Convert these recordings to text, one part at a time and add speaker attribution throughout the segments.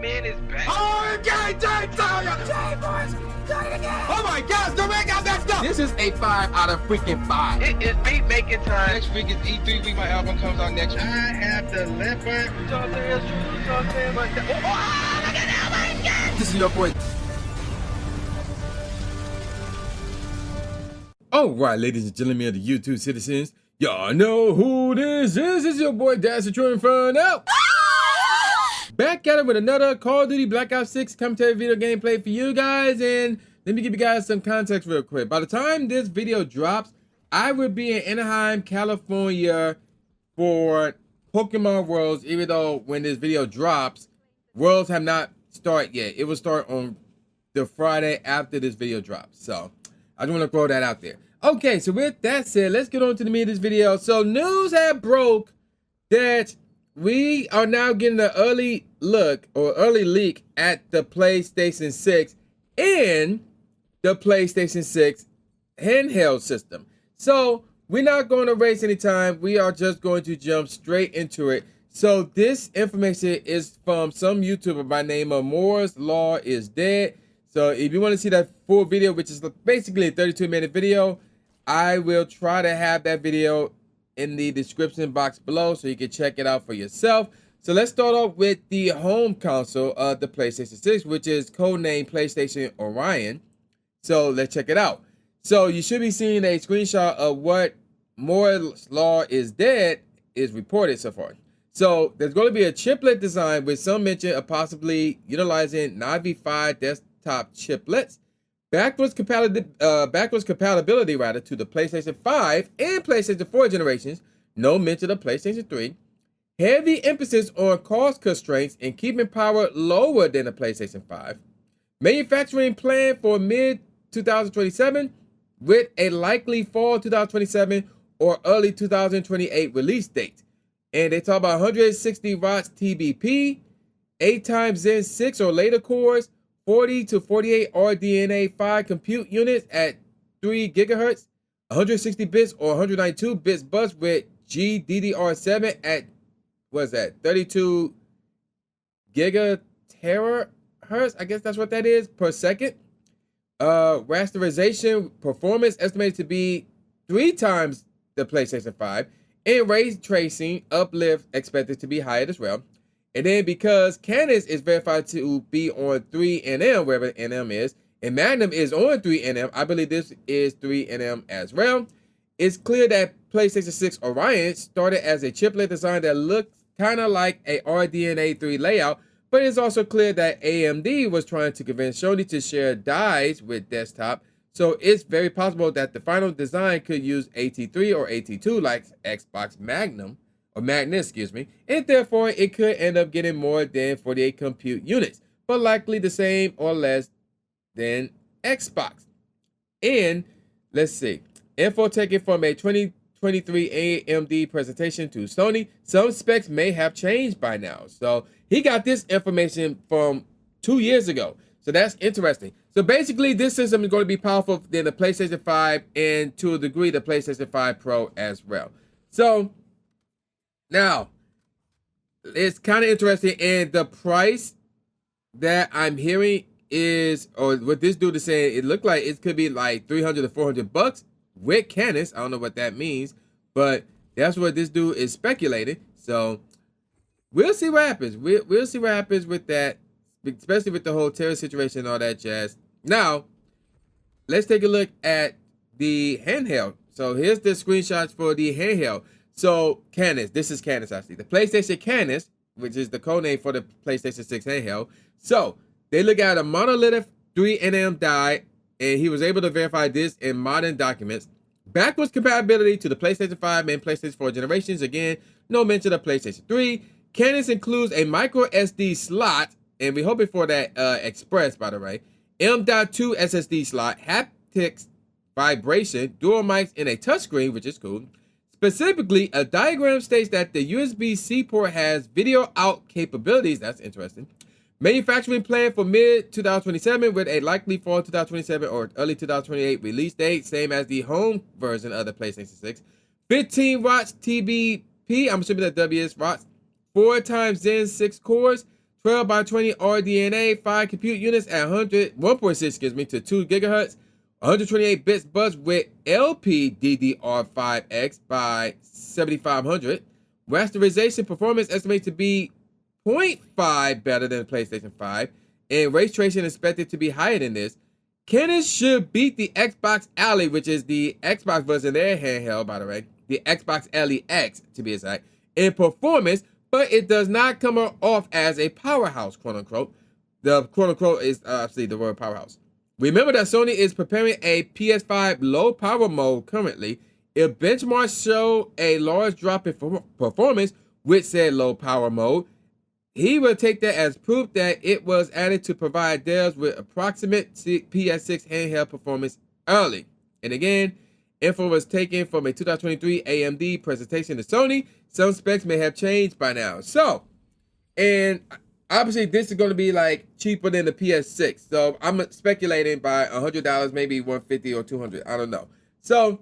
Speaker 1: man is back.
Speaker 2: Oh, okay, boys. Oh my gosh, the man got that stuff. This is a 5 out of freaking 5.
Speaker 1: It is beat making time.
Speaker 3: Next week is E3 week. My album comes out next week.
Speaker 1: I have the leopard. You know what I'm saying? You know what I'm saying? But look at that, my God.
Speaker 2: This is your boy.
Speaker 4: Alright, ladies and gentlemen of the YouTube citizens, y'all know who this is. It's your boy Dash the True Inferno. Back at it with another Call of Duty Black Ops 6 commentary video gameplay for you guys. And let me give you guys some context real quick. By the time this video drops, I will be in Anaheim, California for Pokemon Worlds, even though when this video drops, Worlds have not started yet. It will start on the Friday after this video drops. So I just want to throw that out there. Okay, so with that said, let's get on to the meat of this video. So news have broke that we are now getting an early look or early leak at the PlayStation 6 and the PlayStation 6 handheld system. So we're not going to waste any time. We are just going to jump straight into it. So this information is from some YouTuber by name of Moore's Law is Dead. So if you want to see that full video, which is basically a 32-minute video, I will try to have that video in the description box below so you can check it out for yourself. So let's start off with the home console of the PlayStation 6, which is codenamed PlayStation Orion. So let's check it out. So you should be seeing a screenshot of what Moore's Law is Dead is reported so far. So there's going to be a chiplet design with some mention of possibly utilizing Navi 5 desktop chiplets, backwards compatibility to the PlayStation 5 and PlayStation 4 generations, no mention of PlayStation 3, heavy emphasis on cost constraints and keeping power lower than the PlayStation 5, manufacturing plan for mid-2027 with a likely fall 2027 or early 2028 release date. And they talk about 160 watts TBP, 8 times Zen 6 or later cores, 40 to 48 RDNA 5 compute units at 3 gigahertz, 160 bits or 192 bits bus with GDDR7 at, what's that, 32 gigaterahertz, I guess that's what that is, per second. Rasterization performance estimated to be 3 times the PlayStation 5, and ray tracing uplift expected to be higher as well. And then because Canis is verified to be on 3NM, wherever NM is, and Magnum is on 3NM, I believe this is 3NM as well. It's clear that PlayStation 6 Orion started as a chiplet design that looked kind of like a RDNA 3 layout, but it's also clear that AMD was trying to convince Sony to share dies with desktop, so it's very possible that the final design could use AT3 or AT2 like Xbox Magnum, or Magnus, excuse me, and therefore it could end up getting more than 48 compute units, but likely the same or less than Xbox. And let's see, info taken from a 2023 AMD presentation to Sony. Some specs may have changed by now. So he got this information from 2 years ago. So that's interesting. So basically this system is going to be powerful than the PlayStation 5 and to a degree the PlayStation 5 Pro as well. So now, it's kind of interesting, and the price that I'm hearing is, or what this dude is saying, it looked like it could be like 300 to 400 bucks with Canis. I don't know what that means, but that's what this dude is speculating. So we'll see what happens. We'll see what happens with that, especially with the whole terror situation and all that jazz. Now, let's take a look at the handheld. So here's the screenshots for the handheld. So Canis, this is Canis actually. The PlayStation Canis, which is the codename for the PlayStation 6 handheld. So they look at a monolithic 3NM die, and he was able to verify this in modern documents. Backwards compatibility to the PlayStation 5 and PlayStation 4 generations. Again, no mention of PlayStation 3. Canis includes a micro SD slot, and we're hoping for that Express, by the way. M.2 SSD slot, haptics vibration, dual mics, and a touchscreen, which is cool. Specifically, a diagram states that the USB-C port has video out capabilities. That's interesting. Manufacturing plan for mid-2027 with a likely fall 2027 or early 2028 release date, same as the home version of the PlayStation 6. 15 watts TBP, I'm assuming that W is watts. 4 times Zen 6 cores, 12 by 20 RDNA, 5 compute units at 1.6, excuse me, to 2 gigahertz, 128 bits bus with LPDDR5X by 7500. Rasterization performance estimated to be 0.5 better than the PlayStation 5, and ray tracing expected to be higher than this. Canon should beat the Xbox Ally, which is the Xbox version of their handheld, by the way, the Xbox Ally X to be exact, in performance, but it does not come off as a powerhouse, quote unquote. The quote unquote is obviously the word powerhouse. Remember that Sony is preparing a PS5 low power mode currently. If benchmarks show a large drop in performance with said low power mode, he will take that as proof that it was added to provide devs with approximate PS6 handheld performance early. And again, info was taken from a 2023 AMD presentation to Sony. Some specs may have changed by now. So, and obviously this is going to be like cheaper than the PS6. So I'm speculating by $100, maybe $150 or $200. I don't know. So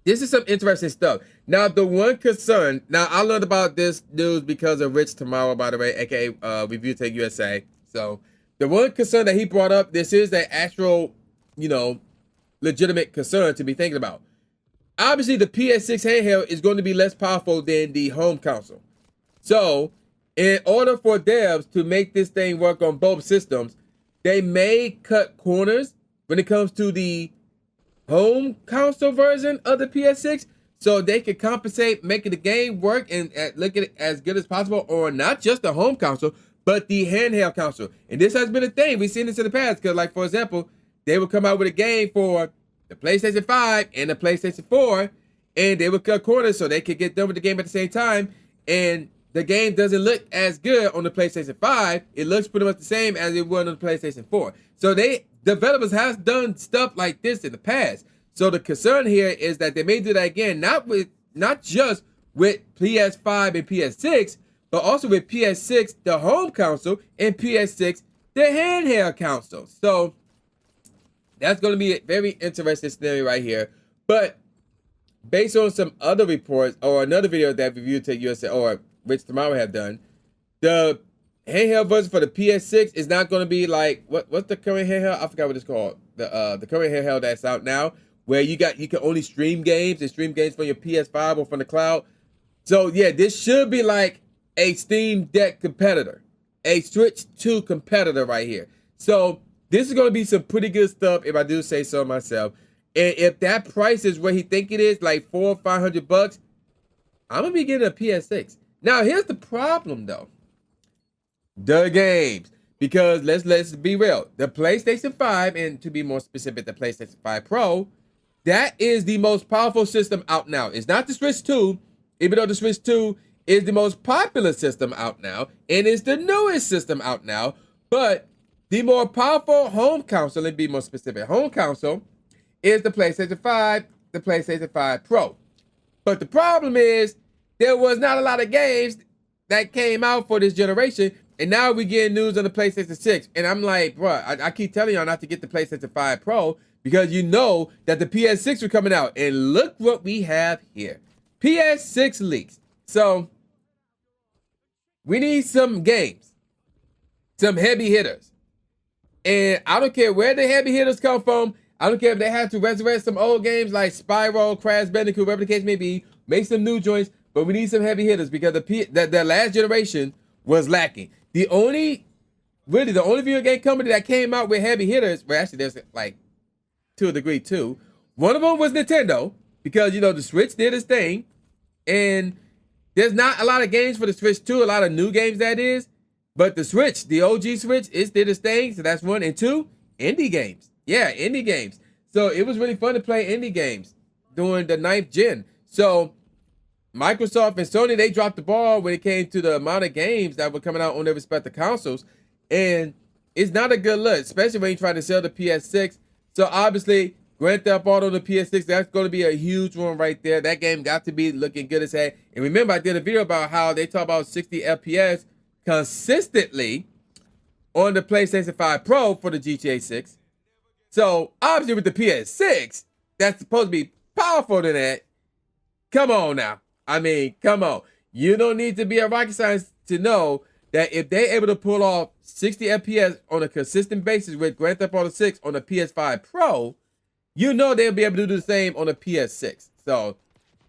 Speaker 4: this is some interesting stuff. Now, the one concern, now I learned about this news because of Rich Tomorrow, by the way, aka Review Tech USA. So the one concern that he brought up, this is the actual, legitimate concern to be thinking about. Obviously, the PS6 handheld is going to be less powerful than the home console. So in order for devs to make this thing work on both systems, they may cut corners when it comes to the home console version of the PS6, so they can compensate, making the game work and look at it as good as possible, or not just the home console, but the handheld console. And this has been a thing. We've seen this in the past, because like, for example, they would come out with a game for the PlayStation 5 and the PlayStation 4, and they would cut corners so they could get done with the game at the same time, and the game doesn't look as good on the PlayStation 5. It looks pretty much the same as it would on the PlayStation 4. So developers have done stuff like this in the past. So the concern here is that they may do that again, not just with PS5 and PS6, but also with PS6, the home console, and PS6, the handheld console. So that's going to be a very interesting scenario right here. But based on some other reports or another video that Review Tech USA or Rich Tomorrow have done, the handheld version for the PS6 is not going to be like what's the current handheld? I forgot what it's called. The current handheld that's out now, where you can only stream games and stream games from your PS5 or from the cloud. So yeah, this should be like a Steam Deck competitor, a Switch 2 competitor right here. So this is going to be some pretty good stuff, if I do say so myself. And if that price is where he think it is, like $400 or $500, I'm gonna be getting a PS6. Now here's the problem though. The games. Because let's be real. The PlayStation 5, and to be more specific, the PlayStation 5 Pro, that is the most powerful system out now. It's not the Switch 2, even though the Switch 2 is the most popular system out now, and it's the newest system out now. But the more powerful home console, and be more specific, home console is the PlayStation 5, the PlayStation 5 Pro. But the problem is, there was not a lot of games that came out for this generation, and now we get news on the PlayStation 6. And I'm like, bro, I keep telling y'all not to get the PlayStation 5 Pro, because you know that the PS6 are coming out. And look what we have here. PS6 leaks. So, we need some games. Some heavy hitters. And I don't care where the heavy hitters come from. I don't care if they have to resurrect some old games like Spyro, Crash Bandicoot, whatever the case may be. Make some new joints. But we need some heavy hitters, because the last generation was lacking. The only video game company that came out with heavy hitters, well, actually there's like to a degree too. One of them was Nintendo, because the Switch did its thing, and there's not a lot of games for the Switch 2, a lot of new games that is, but the Switch, the OG Switch, it did its thing, so that's one. And two, indie games. Yeah, indie games. So it was really fun to play indie games during the 9th gen. So Microsoft and Sony, they dropped the ball when it came to the amount of games that were coming out on their respective consoles. And it's not a good look, especially when you try to sell the PS6. So obviously, Grand Theft Auto on the PS6, that's going to be a huge one right there. That game got to be looking good as heck. And remember, I did a video about how they talk about 60 FPS consistently on the PlayStation 5 Pro for the GTA 6. So obviously with the PS6, that's supposed to be powerful than that. Come on now. I mean, come on. You don't need to be a rocket scientist to know that if they're able to pull off 60 FPS on a consistent basis with Grand Theft Auto 6 on the PS5 Pro, you know they'll be able to do the same on the PS6. So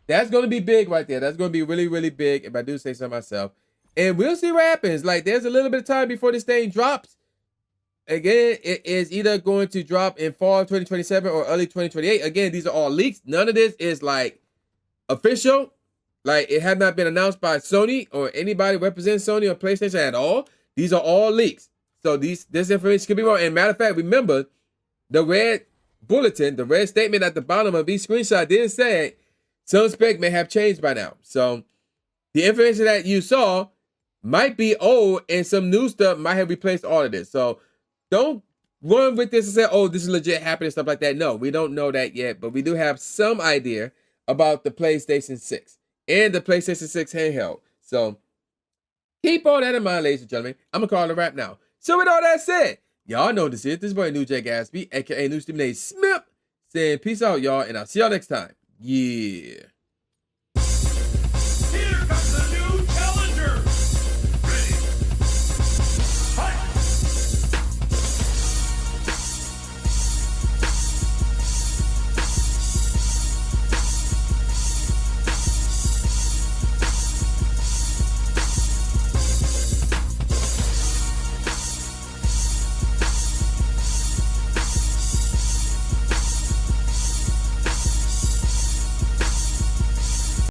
Speaker 4: that's going to be big right there. That's going to be really, really big, if I do say so myself. And we'll see what happens. Like, there's a little bit of time before this thing drops. Again, it is either going to drop in fall 2027 or early 2028. Again, these are all leaks. None of this is, like, official. Like, it had not been announced by Sony or anybody representing Sony or PlayStation at all. These are all leaks. So this information could be wrong. And matter of fact, remember, the red bulletin, the red statement at the bottom of each screenshot did say some spec may have changed by now. So the information that you saw might be old and some new stuff might have replaced all of this. So don't run with this and say, oh, this is legit happening, stuff like that. No, we don't know that yet, but we do have some idea about the PlayStation 6 and the PlayStation 6 handheld. So keep all that in mind, ladies and gentlemen. I'm going to call it a wrap now. So with all that said, y'all know this is. This boy New J Gatsby, a.k.a. New Stephen A. Smith, saying peace out, y'all, and I'll see y'all next time. Yeah.